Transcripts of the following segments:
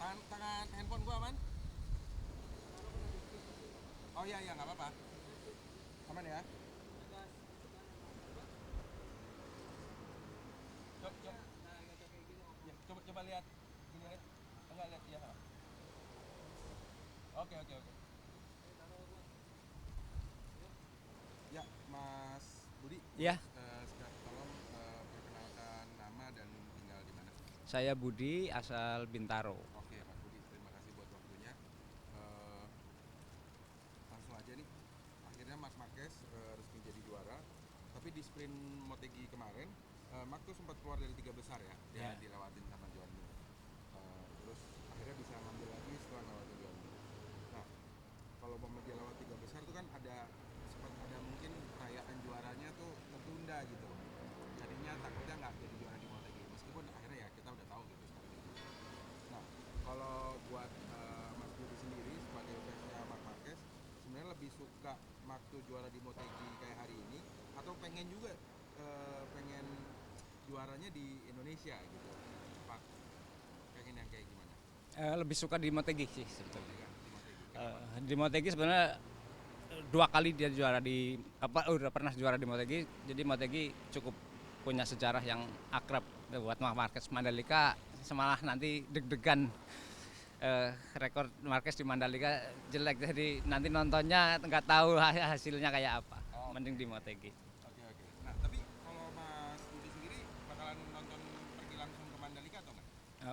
Tangan handphone gua aman? Oh iya iya nggak apa-apa. Aman ya? Coba ya, coba lihat gini lihat. Enggak lihat ya. Oke oke oke. Ya, Mas Budi, Ya, tolong perkenalkan nama dan tinggal di mana. saya Budi, asal Bintaro. Oke, Mas Budi, terima kasih buat waktunya. Eh, Langsung aja nih, akhirnya Marc Marquez resmi jadi juara. Tapi di sprint Motegi kemarin, Marc tuh sempat keluar dari tiga besar ya, dia Ya. dilewatin sama Joan Mir. Terus akhirnya bisa ngambil lagi setelah ngelewatin Joan Mir. Nah, kalau mau dia lewat tiga besar tuh kan sempat ada mungkin perayaan juaranya tuh tertunda gitu. Jadinya takutnya nggak jadi juara di Motegi. Meskipun akhirnya ya kita udah tahu gitu sekarang itu. Nah, kalau buat Mas Budi sendiri sebagai fansnya Marc Marquez, sebenarnya lebih suka Marc tuh juara di Motegi kayak hari ini atau pengen juga pengen juaranya di Indonesia gitu. Pak, pengen yang kayak gimana? Lebih suka di Motegi sih Oh sebetulnya. iya, di Motegi. Kenapa? Di Motegi sebenarnya dua kali dia juara di udah pernah juara di Motegi. Jadi Motegi cukup punya sejarah yang akrab buat Marc Marquez. Mandalika semalah nanti deg-degan, rekor Marquez di Mandalika jelek, jadi nanti nontonnya nggak tahu hasilnya kayak apa. Oke, Mending di Motegi. oke, oke. Nah, tapi kalau Mas Budi sendiri bakalan nonton pergi langsung ke Mandalika atau enggak?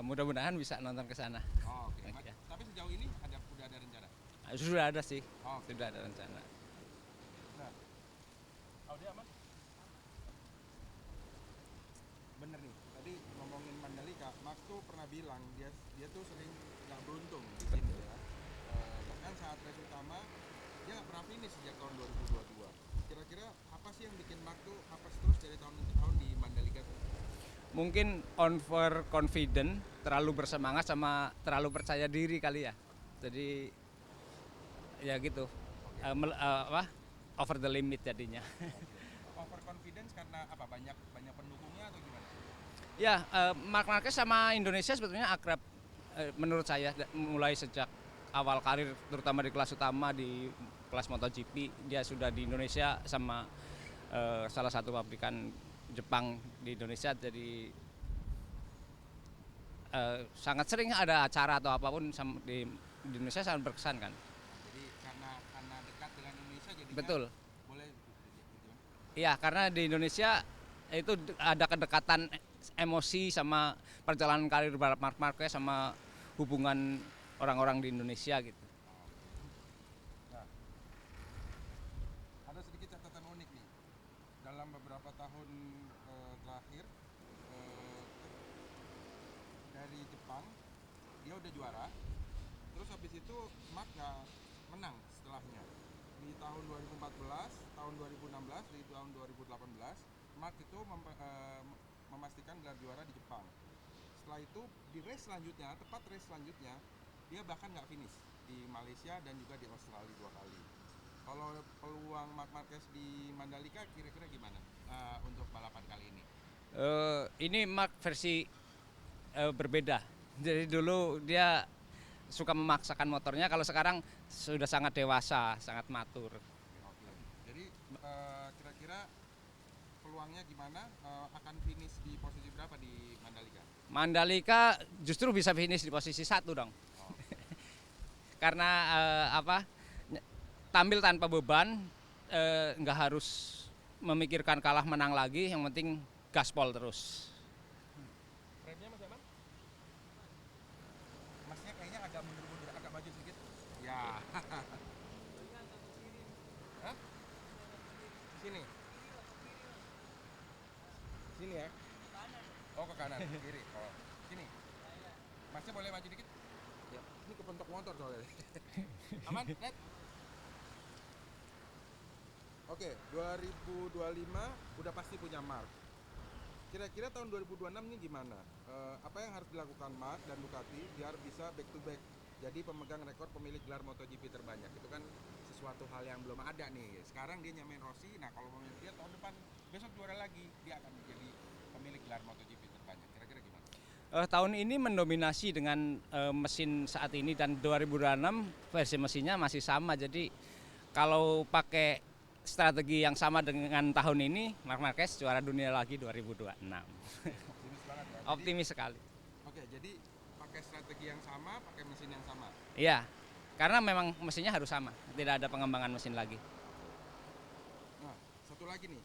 Mudah-mudahan bisa nonton ke sana. Oh, oke. Ya. Tapi sejauh ini udah ada rencana? Sudah ada sih, Oke, sudah oke, ada oke. rencana. Nah, Audi aman? Bener nih, tadi ngomongin Mandalika, Mark tuh pernah bilang dia tuh sering nggak beruntung di sini ya. Bahkan saat race utama dia nggak pernah finish sejak tahun 2022. Kira-kira apa sih yang bikin Mark tuh apes terus dari tahun ke tahun di Mandalika tuh? Mungkin over confident, terlalu bersemangat sama terlalu percaya diri kali ya. Jadi ya gitu. Oke, Apa? Over the limit jadinya. oke. Overconfidence karena apa? Banyak banyak pendukungnya atau gimana? Ya, Marc Marquez sama Indonesia sebetulnya akrab, menurut saya mulai sejak awal karir, terutama di kelas utama, di kelas MotoGP. Dia sudah di Indonesia sama salah satu pabrikan Jepang di Indonesia. Jadi sangat sering ada acara atau apapun di Indonesia, sangat berkesan kan. Jadi karena dekat dengan Indonesia jadinya Betul. boleh gitu. Iya, karena di Indonesia itu ada kedekatan emosi sama perjalanan karir balap Marc Marquez sama hubungan orang-orang di Indonesia gitu. Oke. Nah, ada sedikit catatan unik nih. Dalam beberapa tahun terakhir eh, dari Jepang dia udah juara, terus habis itu Mark nggak menang setelahnya. Di tahun 2014, tahun 2016, di tahun 2018 Mark itu memastikan gelar juara di Jepang. Setelah itu di race selanjutnya, tepat race selanjutnya, dia bahkan nggak finish di Malaysia dan juga di Australia dua kali. Kalau peluang Marc Marquez di Mandalika kira-kira gimana untuk balapan kali ini? Ini Mark versi berbeda. Jadi dulu dia suka memaksakan motornya, kalau sekarang sudah sangat dewasa, sangat matur. Oke. Jadi kira-kira peluangnya gimana? Akan finish di posisi berapa di Mandalika? Mandalika justru bisa finish di posisi satu dong, Oke. karena apa? Tampil tanpa beban, nggak harus memikirkan kalah menang lagi, yang penting gaspol terus. Remnya Mas Yaman? Masnya kayaknya agak mundur-mundur, agak maju sedikit. Ya. Hah? Di sini. Sini ya. Oh, ke kanan, ke kiri. Oh, sini. Masnya boleh maju dikit? Ya. Ini kepentok motor soalnya. Aman, Red? Oke, 2025 udah pasti punya Mark. Kira-kira tahun 2026 ini gimana? Apa yang harus dilakukan Mark dan Ducati biar bisa back to back jadi pemegang rekor pemilik gelar MotoGP terbanyak? Itu kan sesuatu hal yang belum ada nih. Sekarang dia nyamain Rossi, nah kalau mau dia tahun depan besok juara lagi, dia akan menjadi pemilik gelar MotoGP terbanyak. Kira-kira gimana? Tahun ini mendominasi dengan mesin saat ini, dan 2026 versi mesinnya masih sama. Jadi kalau pakai strategi yang sama dengan tahun ini, Marc Marquez juara dunia lagi 2026. Optimis banget ya. Optimis sekali. Oke, jadi pakai strategi yang sama, pakai mesin yang sama. Iya, karena memang mesinnya harus sama, tidak ada pengembangan mesin lagi. Nah, satu lagi nih,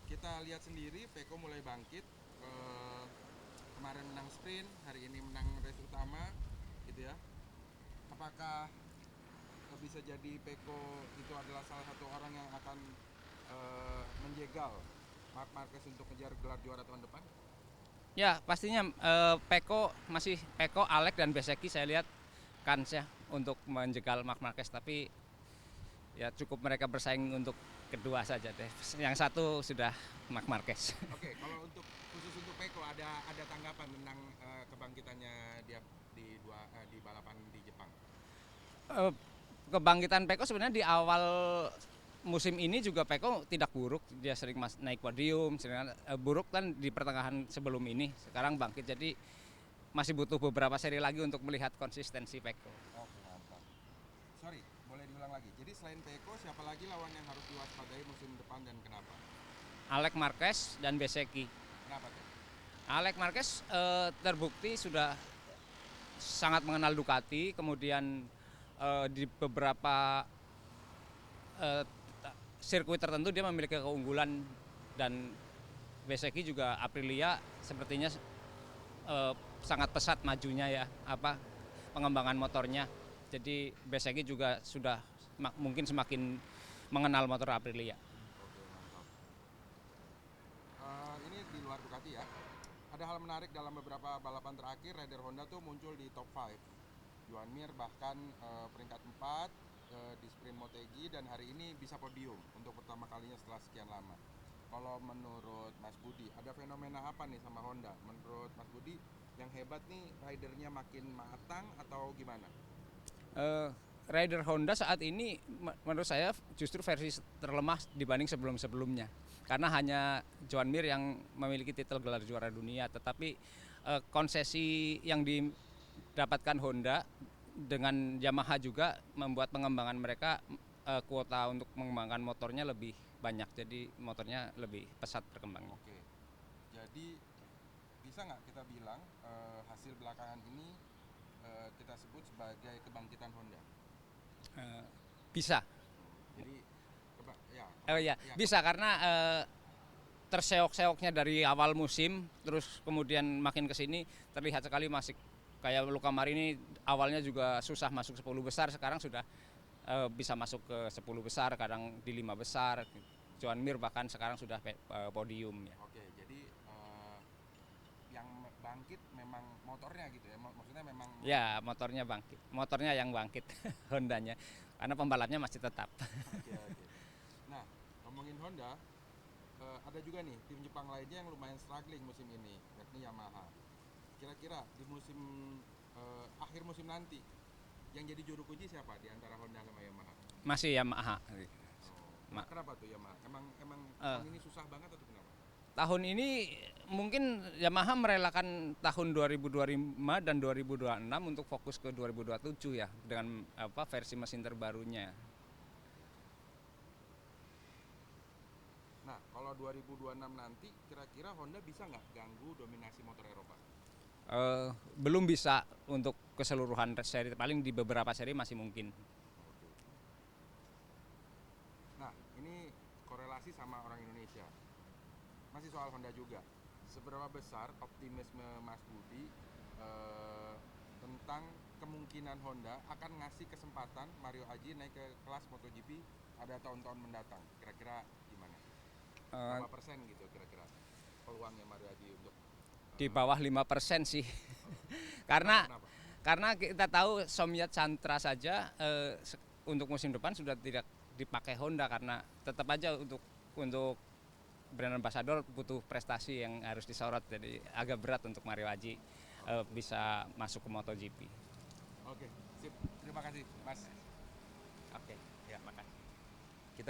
kita lihat sendiri Peko mulai bangkit. Kemarin menang sprint, hari ini menang race utama, gitu ya. Apakah bisa jadi Peko itu adalah salah satu orang yang akan menjegal Marc Marquez untuk mengejar gelar juara tahun depan? Ya, pastinya Peko, Alex dan Bezzecchi saya lihat kans ya untuk menjegal Marc Marquez, tapi ya cukup mereka bersaing untuk kedua saja deh. Yang satu sudah Marc Marquez. Oke, kalau khusus untuk Peko ada tanggapan tentang kebangkitannya dia di balapan di Jepang? Kebangkitan Peko sebenarnya di awal musim ini juga Peko tidak buruk, dia sering naik podium, buruk kan di pertengahan sebelum ini, sekarang bangkit, jadi masih butuh beberapa seri lagi untuk melihat konsistensi Peko. Oke, mantap. Sorry, boleh diulang lagi. Jadi selain Peko, siapa lagi lawan yang harus diwaspadai musim depan dan kenapa? Alex Marquez dan Bezzecchi. Kenapa tuh? Alex Marquez terbukti sudah sangat mengenal Ducati, kemudian di beberapa sirkuit tertentu dia memiliki keunggulan, dan Bezzecchi juga Aprilia sepertinya sangat pesat majunya ya, pengembangan motornya. Jadi Bezzecchi juga sudah mungkin semakin mengenal motor Aprilia. Oke, mantap. Ini di luar Ducati ya. Ada hal menarik dalam beberapa balapan terakhir, rider Honda tuh muncul di top 5. Joan Mir bahkan peringkat 4 di sprint Motegi, dan hari ini bisa podium untuk pertama kalinya setelah sekian lama. Kalau menurut Mas Budi, ada fenomena apa nih sama Honda? Menurut Mas Budi, yang hebat nih ridernya makin matang atau gimana? Rider Honda saat ini menurut saya justru versi terlemah dibanding sebelum-sebelumnya, karena hanya Joan Mir yang memiliki titel gelar juara dunia, tetapi konsesi yang didapatkan Honda dengan Yamaha juga membuat pengembangan mereka, kuota untuk mengembangkan motornya lebih banyak, jadi motornya lebih pesat berkembangnya. Oke, jadi bisa nggak kita bilang hasil belakangan ini kita sebut sebagai kebangkitan Honda? Bisa. Jadi Bisa karena terseok-seoknya dari awal musim, terus kemudian makin ke sini terlihat sekali masih kayak Luca Marini awalnya juga susah masuk 10 besar, sekarang sudah bisa masuk ke 10 besar, kadang di 5 besar. Joan Mir bahkan sekarang sudah podium ya. Oke, jadi yang bangkit memang motornya gitu ya, maksudnya memang. Ya, motornya yang bangkit Hondanya, karena pembalapnya masih tetap. Oke. Nah, ngomongin Honda, ada juga nih tim Jepang lainnya yang lumayan struggling musim ini, yakni Yamaha. Kira-kira di akhir musim nanti yang jadi juru kunci siapa di antara Honda sama Yamaha? Masih Yamaha. Kenapa tuh Yamaha? Emang tahun ini susah banget atau kenapa? Tahun ini mungkin Yamaha merelakan tahun 2025 dan 2026 untuk fokus ke 2027 ya, dengan versi mesin terbarunya. Nah, kalau 2026 nanti kira-kira Honda bisa nggak ganggu dominasi motor Eropa? Belum bisa untuk keseluruhan seri, paling di beberapa seri masih mungkin. Nah, ini korelasi sama orang Indonesia. Masih soal Honda juga. Seberapa besar optimisme Mas Budi tentang kemungkinan Honda akan ngasih kesempatan Mario Aji naik ke kelas MotoGP pada tahun-tahun mendatang? Kira-kira gimana? Berapa persen gitu kira-kira peluangnya Mario Aji untuk di bawah 5% sih. Karena kita tahu Somyat Chantra saja untuk musim depan sudah tidak dipakai Honda, karena tetap aja untuk brand ambassador butuh prestasi yang harus disorot, jadi agak berat untuk Mario Aji bisa masuk ke MotoGP. Oke, sip. Terima kasih, Mas.